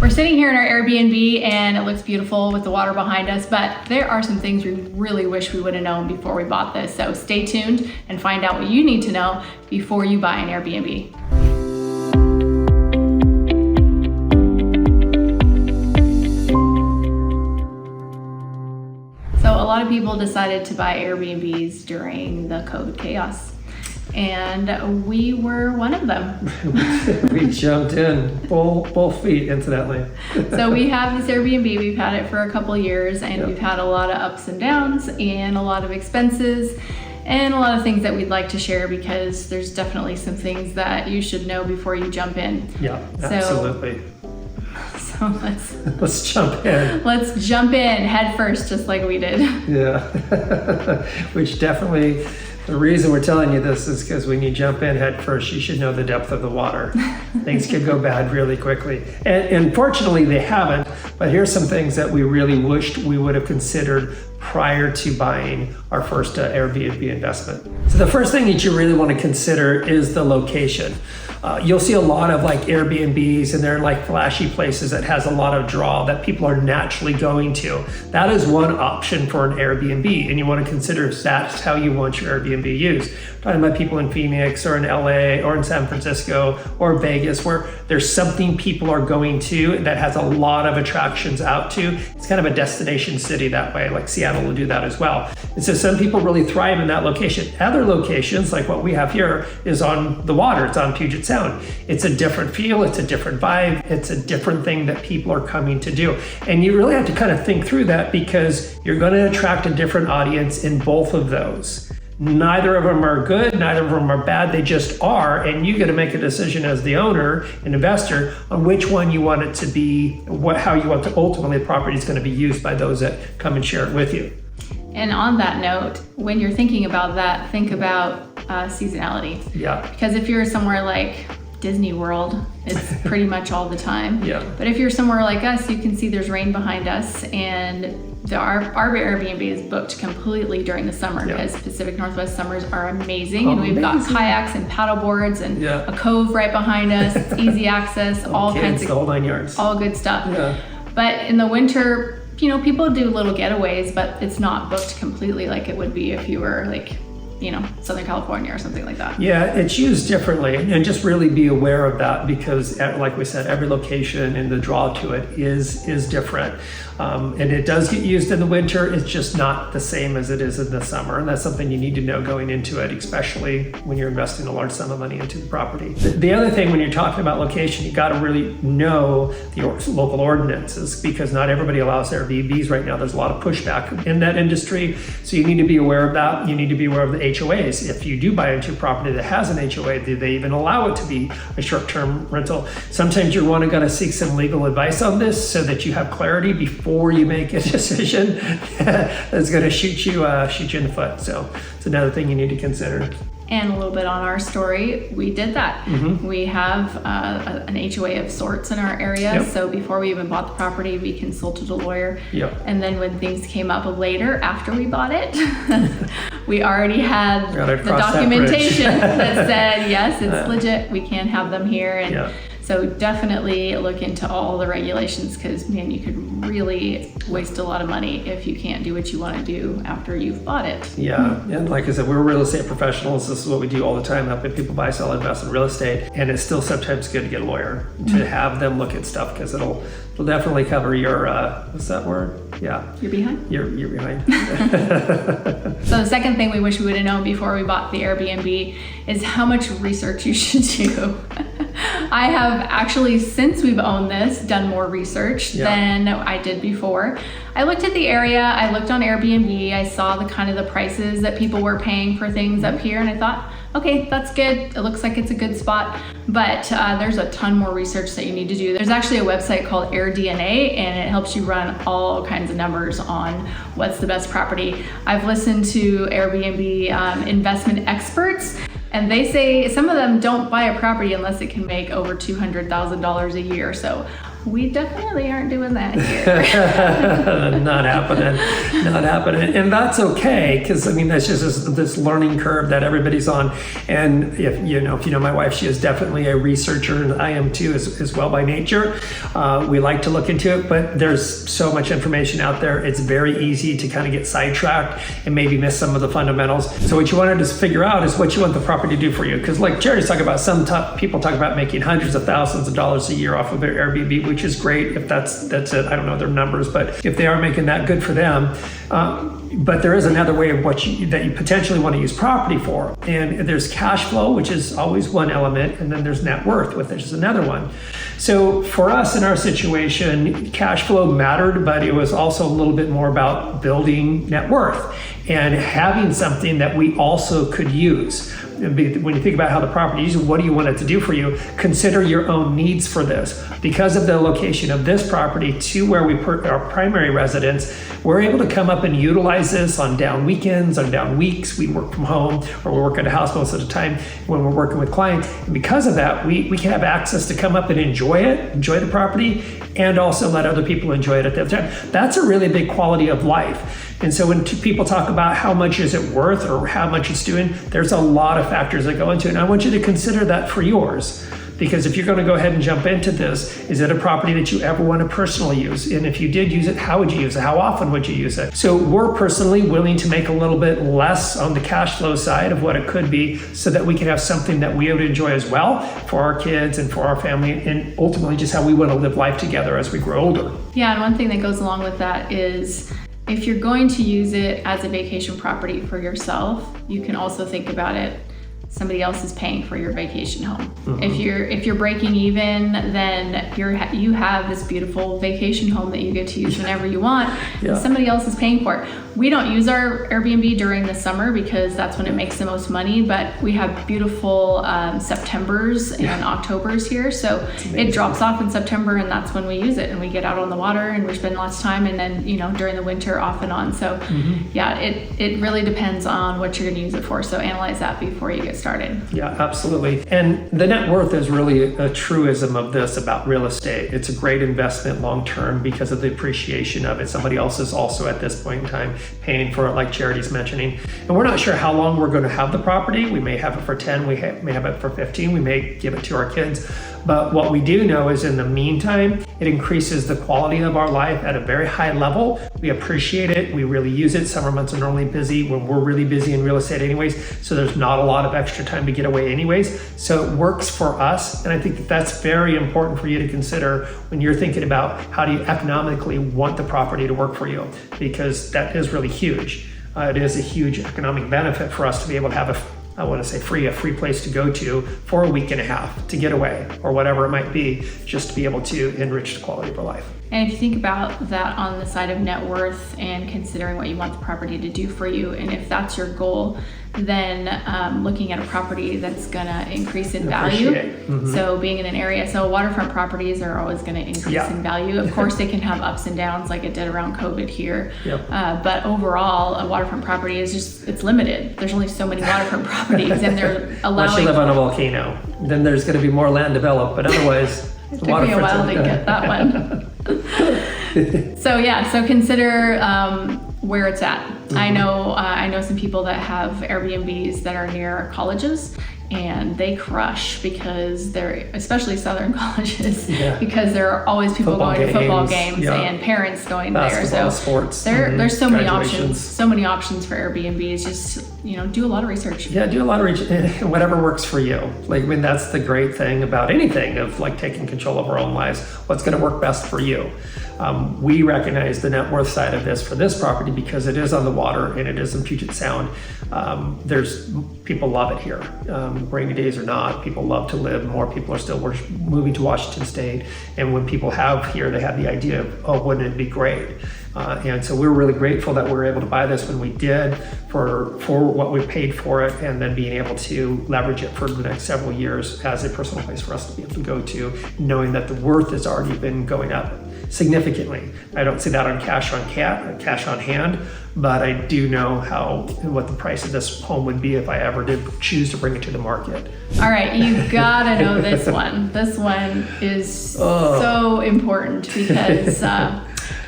We're sitting here in our Airbnb and it looks beautiful with the water behind us, but there are some things we really wish we would have known before we bought this. So stay tuned and find out what you need to know before you buy an Airbnb. So a lot of people decided to buy Airbnbs during the COVID chaos, and we were one of them. We jumped in, both feet into that lane. So we have this Airbnb, we've had it for a couple years, and we've had a lot of ups and downs and a lot of expenses and a lot of things that we'd like to share, because there's definitely some things that you should know before you jump in. Yeah, absolutely. So let's jump in. Let's jump in head first, just like we did. Yeah, which definitely, the reason we're telling you this is because when you jump in head first, you should know the depth of the water. Things could go bad really quickly. And fortunately they haven't, but here's some things that we really wished we would have considered prior to buying our first Airbnb investment. So the first thing that you really want to consider is the location. You'll see a lot of like Airbnbs, and they're in like flashy places that has a lot of draw that people are naturally going to. That is one option for an Airbnb, and you want to consider if that's how you want your Airbnb used. I'm talking about people in Phoenix or in LA or in San Francisco or Vegas, where there's something people are going to that has a lot of attractions out to. It's kind of a destination city that way, like Seattle will do that as well. And so some people really thrive in that location. Other locations, like what we have here, is on the water. It's on Puget Sound. It's a different feel, it's a different vibe, it's a different thing that people are coming to do. And you really have to kind of think through that, because you're going to attract a different audience in both of those. Neither of them are good, neither of them are bad, they just are, and you got to make a decision as the owner and investor on which one you want it to be, how you want to ultimately the property is going to be used by those that come and share it with you. And on that note, when you're thinking about that, think about seasonality. Yeah. Because if you're somewhere like Disney World, it's pretty much all the time. Yeah. But if you're somewhere like us, you can see there's rain behind us, and our Airbnb is booked completely during the summer, because Pacific Northwest summers are amazing. And we've got kayaks and paddle boards and a cove right behind us. It's easy access, all kinds of the whole 9 yards. All good stuff. Yeah. But in the winter, you know, people do little getaways, but it's not booked completely like it would be if you were like, you know, Southern California or something like that. Yeah, it's used differently, and just really be aware of that, because like we said, every location and the draw to it is different. And it does get used in the winter. It's just not the same as it is in the summer. And that's something you need to know going into it, especially when you're investing a large sum of money into the property. The other thing, when you're talking about location, you got to really know the local ordinances, because not everybody allows Airbnbs right now. There's a lot of pushback in that industry. So you need to be aware of that. You need to be aware of the HOAs. If you do buy into a property that has an HOA, do they even allow it to be a short-term rental? Sometimes you're going to seek some legal advice on this so that you have clarity before you make a decision that's going to shoot you in the foot. So it's another thing you need to consider. And a little bit on our story, we did that. We have an HOA of sorts in our area. So before we even bought the property, we consulted a lawyer. And then when things came up later, after we bought it, we already had the documentation that said, yes, it's legit. We can have them here. And so definitely look into all the regulations, because man, you could really waste a lot of money if you can't do what you want to do after you've bought it. Yeah, and like I said, we're real estate professionals. This is what we do all the time, helping people buy, sell, invest in real estate. And it's still sometimes good to get a lawyer to have them look at stuff, because it'll definitely cover your what's that word? Yeah. You're behind? You're behind. So the second thing we wish we would have known before we bought the Airbnb is how much research you should do. I have actually, since we've owned this, done more research than I did before. I looked at the area, I looked on Airbnb, I saw the kind of the prices that people were paying for things up here, and I thought, okay, that's good. It looks like it's a good spot, but there's a ton more research that you need to do. There's actually a website called AirDNA, and it helps you run all kinds of numbers on what's the best property. I've listened to Airbnb investment experts, and they say some of them don't buy a property unless it can make over $200,000 a year. So we definitely aren't doing that here. Not happening. And that's okay, because I mean, that's just this learning curve that everybody's on. And if you know my wife, she is definitely a researcher, and I am too, as well by nature. We like to look into it, but there's so much information out there. It's very easy to kind of get sidetracked and maybe miss some of the fundamentals. So what you wanted to figure out is what you want the property to do for you. Because like Jerry's talking about, people talk about making hundreds of thousands of dollars a year off of their Airbnb, which is great if that's it. I don't know their numbers, but if they are making that, good for them. But there is another way of that you potentially want to use property for. And there's cash flow, which is always one element, and then there's net worth, which is another one. So for us in our situation, cash flow mattered, but it was also a little bit more about building net worth and having something that we also could use. When you think about how the property is, what do you want it to do for you? Consider your own needs for this. Because of the location of this property to where we put our primary residence, we're able to come up and utilize this on down weekends, on down weeks. We work from home, or we work at a house most of the time when we're working with clients. And because of that, we can have access to come up and enjoy the property, and also let other people enjoy it at the time. That's a really big quality of life. And so when people talk about how much is it worth or how much it's doing, there's a lot of factors that go into it. And I want you to consider that for yours. Because if you're going to go ahead and jump into this, is it a property that you ever want to personally use? And if you did use it, how would you use it? How often would you use it? So we're personally willing to make a little bit less on the cash flow side of what it could be, so that we can have something that we would enjoy as well for our kids and for our family, and ultimately just how we want to live life together as we grow older. Yeah, and one thing that goes along with that is, if you're going to use it as a vacation property for yourself, you can also think about it, somebody else is paying for your vacation home. Mm-hmm. If you're breaking even, then you have this beautiful vacation home that you get to use whenever you want. Yeah. And somebody else is paying for it. We don't use our Airbnb during the summer because that's when it makes the most money, but we have beautiful Septembers and Octobers here. So it drops off in September, and that's when we use it, and we get out on the water and we spend lots of time, and then during the winter off and on. So yeah, it really depends on what you're going to use it for. So analyze that before you get started. Yeah, absolutely. And the net worth is really a truism of this about real estate. It's a great investment long term because of the appreciation of it. Somebody else is also at this point in time paying for it, like Charity's mentioning. And we're not sure how long we're going to have the property. We may have it for 10, we may have it for 15, we may give it to our kids. But what we do know is in the meantime, it increases the quality of our life at a very high level. We appreciate it. We really use it. Summer months are normally busy when we're really busy in real estate anyways. So there's not a lot of extra time to get away anyways. So it works for us. And I think that that's very important for you to consider when you're thinking about how do you economically want the property to work for you, because that is really huge. It is a huge economic benefit for us to be able to have a free place to go to for a week and a half to get away, or whatever it might be, just to be able to enrich the quality of our life. And if you think about that on the side of net worth and considering what you want the property to do for you, and if that's your goal, then looking at a property that's going to increase in value. Mm-hmm. So being in an area, so waterfront properties are always going to increase in value. Of course, they can have ups and downs like it did around COVID here. Yep. But overall, a waterfront property it's limited. There's only so many waterfront properties, and they're allowing. Unless you live on a volcano, then there's going to be more land developed. But otherwise, it took me a while to get that one. So consider where it's at. Mm-hmm. I know some people that have Airbnbs that are near colleges, and they crush because they're, especially Southern colleges, because there are always people going to football games and parents going basketball, there. So sports, there's so many options for Airbnbs. Just do a lot of research. Yeah, do a lot of research. Whatever works for you. That's the great thing about anything of taking control of our own lives. What's going to work best for you? We recognize the net worth side of this for this property because it is on the water and it is in Puget Sound. There's people love it here. Rainy days or not, people love to live. More people are still moving to Washington State. And when people have here, they have the idea of, wouldn't it be great? And so we're really grateful that we were able to buy this when we did for what we paid for it, and then being able to leverage it for the next several years as a personal place for us to be able to go to, knowing that the worth has already been going up significantly. I don't see that on cash on hand, but I do know what the price of this home would be if I ever did choose to bring it to the market. All right, you gotta know this one. This one is so important because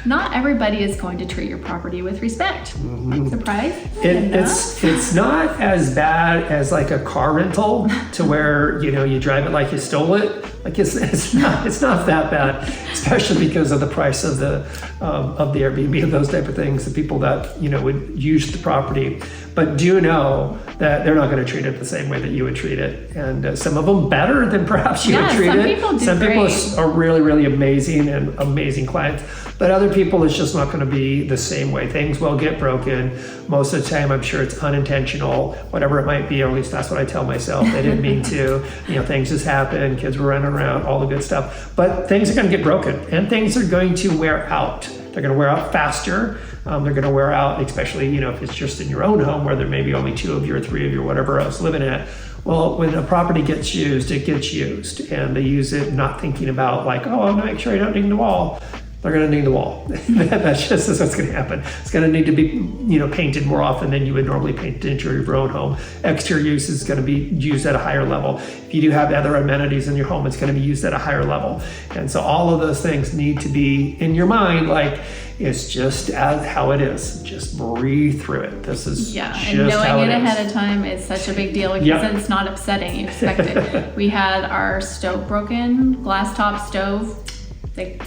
not everybody is going to treat your property with respect. Surprise? It's not as bad as like a car rental to where you drive it like you stole it. Like it's not that bad, especially because of the price of the Airbnb and those type of things. The people that would use the property, but do know that they're not going to treat it the same way that you would treat it, and some of them better than perhaps you would treat it. Some people are really, really amazing and amazing clients, but other people it's just not going to be the same way. Things will get broken. Most of the time, I'm sure it's unintentional, whatever it might be, or at least that's what I tell myself. They didn't mean to. Things just happen. Kids were running around, all the good stuff. But things are going to get broken, and things are going to wear out. They're going to wear out faster. They're going to wear out, especially if it's just in your own home where there may be only 2 of you or 3 of you or whatever else living in it. Well, when a property gets used, it gets used, and they use it not thinking about like, I'm going to make sure I don't ding the wall. They're going to ding the wall. That's just what's going to happen. It's going to need to be, painted more often than you would normally paint the interior of your own home. Exterior use is going to be used at a higher level. If you do have other amenities in your home, it's going to be used at a higher level. And so all of those things need to be in your mind, like it's just as how it is. Just breathe through it. This is and knowing it ahead of time is such a big deal because it's not upsetting. You expect it. We had our stove broken, glass top stove.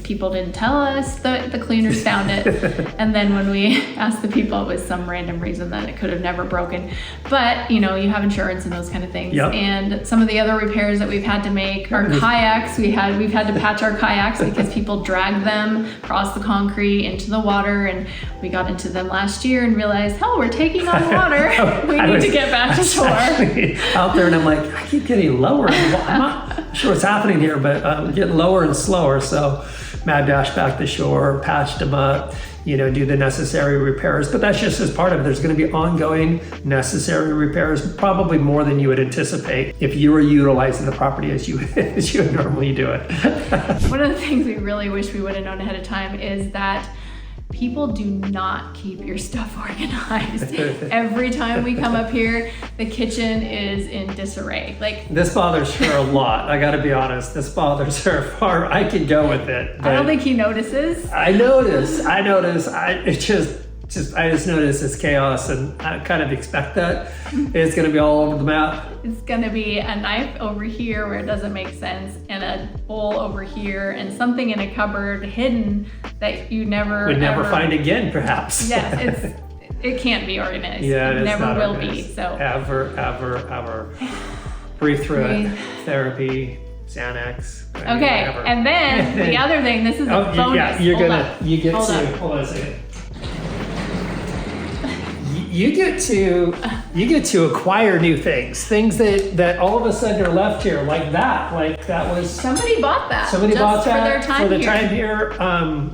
People didn't tell us, the cleaners found it. And then when we asked the people, it was some random reason that it could have never broken. But, you have insurance and those kind of things. And some of the other repairs that we've had to make, our kayaks, we've had to patch our kayaks because people dragged them across the concrete into the water. And we got into them last year and realized, we're taking on water. We need to get back to shore. Out there and I'm like, I keep getting lower. I'm not sure what's happening here, but I'm getting lower and slower. So mad dash back to shore, patched them up, do the necessary repairs. But that's just as part of it. There's going to be ongoing necessary repairs, probably more than you would anticipate if you were utilizing the property as you would normally do it. One of the things we really wish we would have known ahead of time is that people do not keep your stuff organized. Every time we come up here, the kitchen is in disarray. This bothers her a lot. I got to be honest. This bothers her far. I could go with it. I don't think he notices. I notice. I just notice it's chaos, and I kind of expect that. It's going to be all over the map. It's going to be a knife over here where it doesn't make sense, and a bowl over here, and something in a cupboard hidden that you would never find again, perhaps. Yes, it can't be organized. Yeah, it never will organized. be. So ever. Breathe through it. Therapy, Xanax. Okay, whatever. And then the other thing. This is a bonus. Hold on a second. You get to acquire new things that all of a sudden are left here, like that. Like that was somebody bought that. Somebody bought that for their time here.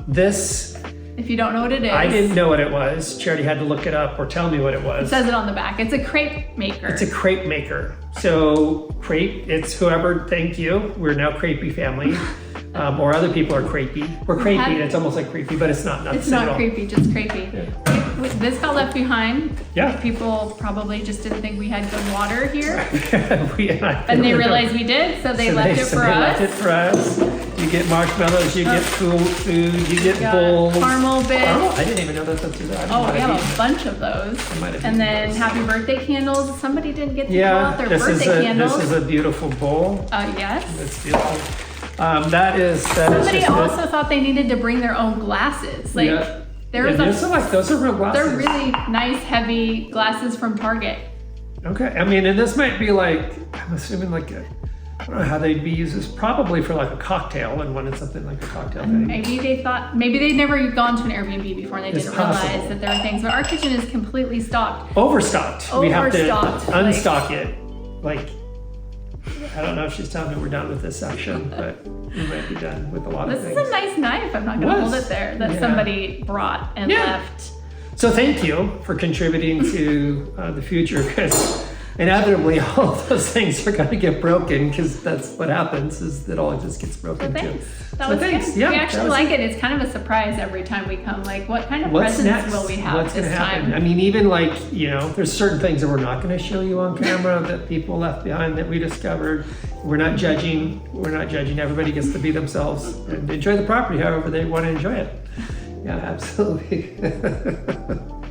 This. If you don't know what it is, I didn't know what it was. Charity had to look it up or tell me what it was. It says it on the back. It's a crepe maker. It's a crepe maker. So crepe. It's whoever. Thank you. We're now crepey family. Or other people are crepey. We're crepey. It's almost like creepy, but it's not. It's not creepy, just crepey. Yeah. This got left behind. Yeah. People probably just didn't think we had good water here. And they realized we did, so they left it for us. You get marshmallows, you get cool food, you get bowls. Caramel bits. I didn't even know that's up to that. We have a bunch of those. And then happy birthday candles. Somebody didn't get to blow out their birthday candles. This is a beautiful bowl. Yes. It's beautiful. Somebody also thought they needed to bring their own glasses. Those are real glasses. They're really nice, heavy glasses from Target. Okay, and this might be I'm assuming I don't know how they'd be used. It's probably for a cocktail and wanted something like a cocktail thing. Maybe they'd never gone to an Airbnb before and they didn't realize that there are things. But our kitchen is completely stocked. Overstocked. We have to unstock it. I don't know if she's telling me we're done with this section, but we might be done with a lot of things. This is a nice knife. I'm not going to hold it there. That somebody brought and left. So thank you for contributing to the future, because inevitably all of those things are going to get broken, because that's what happens, is that all just gets broken too. That was good. Yeah, we actually like it. It's kind of a surprise every time we come. Like, what kind of presents will we have this time? I mean, even like, there's certain things that we're not going to show you on camera that people left behind that we discovered. We're not judging. Everybody gets to be themselves and enjoy the property however they want to enjoy it. Yeah, absolutely.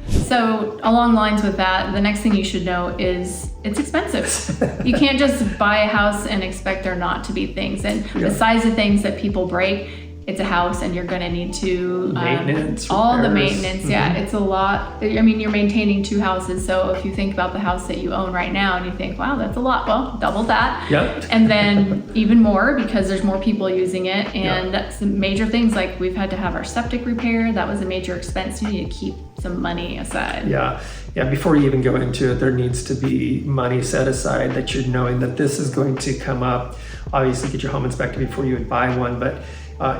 So along lines with that, the next thing you should know is it's expensive. You can't just buy a house and expect there not to be things. And besides the things that people break, it's a house and you're going to need to maintenance, all repairs. The maintenance. Mm-hmm. Yeah, it's a lot. I mean, you're maintaining 2 houses. So if you think about the house that you own right now and you think, wow, that's a lot. Well, double that. Yep. And then even more, because there's more people using it. And that's major things, like we've had to have our septic repaired. That was a major expense. You need to keep some money aside. Yeah. Before you even go into it, there needs to be money set aside, that you're knowing that this is going to come up. Obviously, get your home inspected before you would buy one, but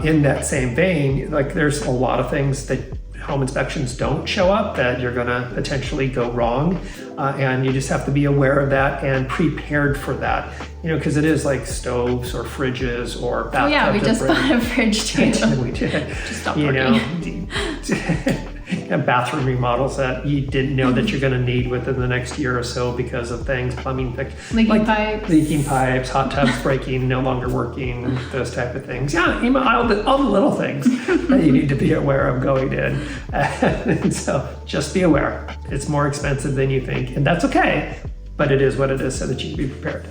in that same vein, like there's a lot of things that home inspections don't show up that you're going to potentially go wrong, and you just have to be aware of that and prepared for that. Because it is like stoves or fridges or bathtubs. Oh yeah, we just bought a fridge too. We did. Just stopped working. And bathroom remodels that you didn't know that you're going to need within the next year or so because of things, plumbing, leaking pipes, hot tubs breaking, no longer working, those type of things. Yeah, all the little things that you need to be aware of going in. And so just be aware. It's more expensive than you think, and that's okay, but it is what it is, so that you can be prepared.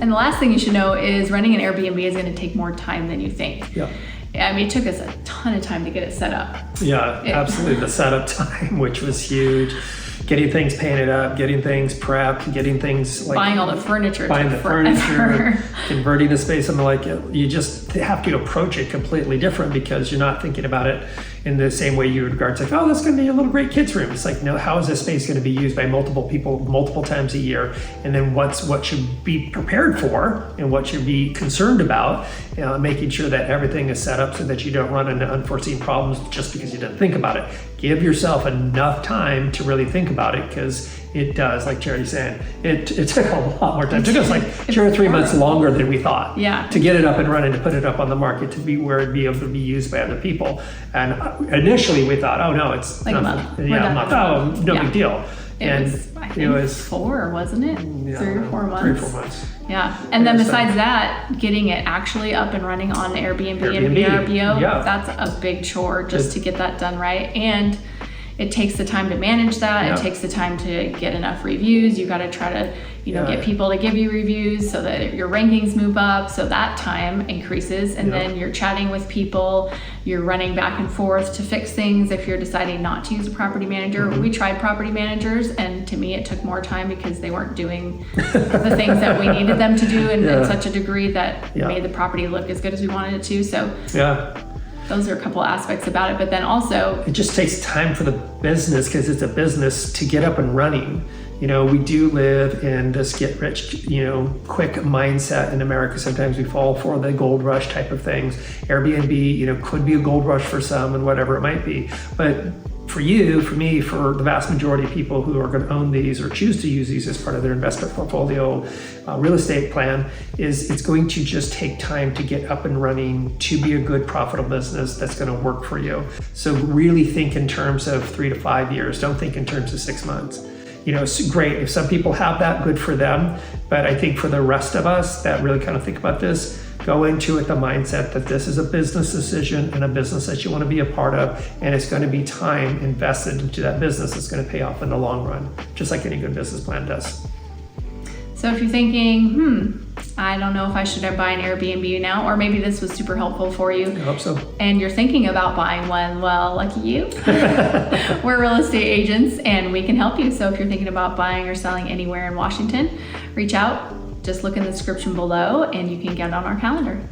And the last thing you should know is running an Airbnb is going to take more time than you think. Yeah. I mean, it took us a ton of time to get it set up. Yeah, absolutely. The setup time, which was huge. Getting things painted up, getting things prepped, getting things like buying all the furniture, converting the space into you just have to approach it completely different, because you're not thinking about it in the same way you would regard, like, oh, that's going to be a little great kids room. It's like, no, how is this space going to be used by multiple people multiple times a year? And then what should be prepared for and what should be concerned about, making sure that everything is set up so that you don't run into unforeseen problems just because you didn't think about it. Give yourself enough time to really think about it, because it does, like Charity's saying, it took a lot more time. It took us like 2 or 3 months longer than we thought to get it up and running, to put it up on the market, to be where it'd be able to be used by other people. And initially we thought, oh no, it's like a month. Oh, no big deal. It was 4, wasn't it? Yeah, 3 or 4 months. 3 or 4 months. Yeah, and then besides that, getting it actually up and running on Airbnb and VRBO, that's a big chore just to get that done right. And it takes the time to manage that. It takes the time to get enough reviews. You got to try to, get people to give you reviews so that your rankings move up. So that time increases, and then you're chatting with people. You're running back and forth to fix things. If you're deciding not to use a property manager, we tried property managers, and to me, it took more time because they weren't doing the things that we needed them to do in such a degree that made the property look as good as we wanted it to. So those are a couple aspects about it, but then also it just takes time for the business, because it's a business, to get up and running. We do live in this get rich, quick mindset in America. Sometimes we fall for the gold rush type of things. Airbnb, could be a gold rush for some and whatever it might be. But for you, for me, for the vast majority of people who are going to own these or choose to use these as part of their investment portfolio real estate plan, it's going to just take time to get up and running, to be a good profitable business that's going to work for you. So really think in terms of 3 to 5 years. Don't think in terms of 6 months. It's great if some people have that, good for them. But I think for the rest of us that really kind of think about this, go into it the mindset that this is a business decision and a business that you want to be a part of, and it's going to be time invested into that business that's going to pay off in the long run, just like any good business plan does. So if you're thinking, I don't know if I should buy an Airbnb now, or maybe this was super helpful for you. I hope so. And you're thinking about buying one, well, lucky you. We're real estate agents and we can help you. So if you're thinking about buying or selling anywhere in Washington, reach out. Just look in the description below and you can get on our calendar.